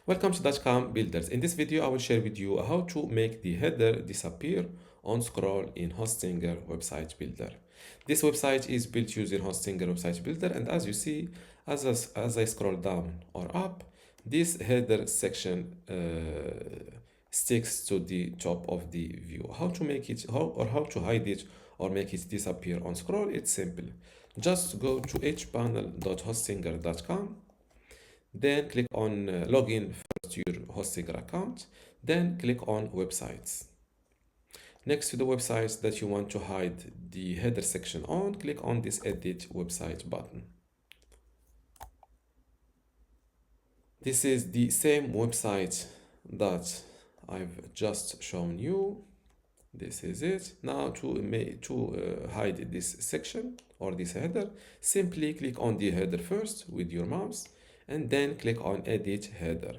Welcome to dotcom builders. In this video, I will share with you how to make the header disappear on scroll in Hostinger website builder. This website is built using Hostinger website builder, and as you see, as I scroll down or up, this header section sticks to the top of the view. How to make it, how to hide it or make it disappear on scroll? It's simple. Just go to hpanel.hostinger.com. Then click on login first to your Hostinger account. Then click on websites. Next to the websites that you want to hide the header section on, click on this edit website button. This is the same website that I've just shown you. This is it. Now to hide this section or this header, simply click on the header first with your mouse and then click on edit header.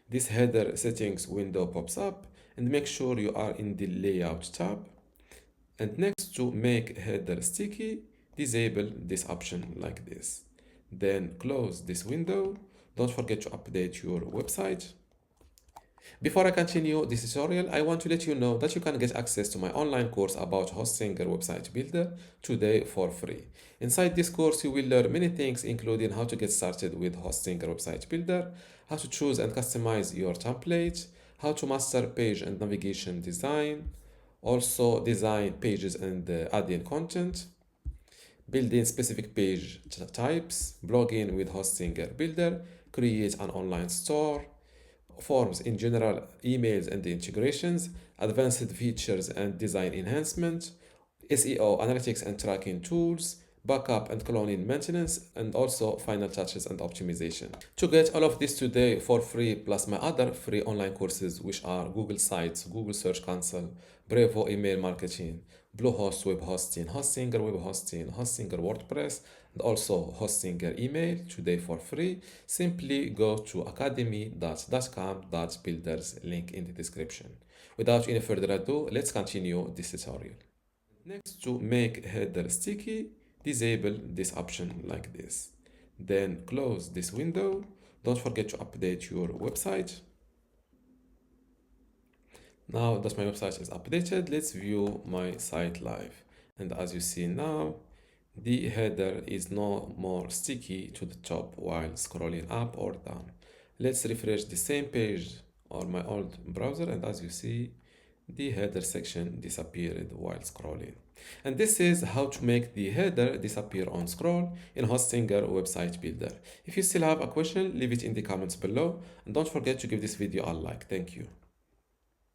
This header settings window pops up, and make sure you are in the layout tab. And next to make header sticky, disable this option like this. Then close this window. Don't forget to update your website. Before I continue this tutorial, I want to let you know that you can get access to my online course about Hostinger website builder today for free. Inside this course, you will learn many things, including how to get started with Hostinger website builder, how to choose and customize your template, how to master page and navigation design, also design pages and add in content, building specific page types, blogging with Hostinger builder, create an online store, forms in general, emails and the integrations, advanced features and design enhancement, SEO, analytics and tracking tools, backup and cloning maintenance, and also final touches and optimization. To get all of this today for free, plus my other free online courses, which are Google Sites, Google Search Console, Brevo email marketing, Bluehost web hosting, Hostinger web hosting, Hostinger WordPress, and also Hostinger email today for free, simply go to academy.dotcom.builders, link in the description. Without any further ado, let's continue this tutorial. Next, to make header sticky, disable this option like this. Then close this window. Don't forget to update your website. Now that my website is updated, let's view my site live. And as you see now, the header is no more sticky to the top while scrolling up or down. Let's refresh the same page on my old browser, and as you see, the header section disappeared while scrolling. And this is how to make the header disappear on scroll in Hostinger website builder. If you still have a question, leave it in the comments below, and don't forget to give this video a like. Thank you.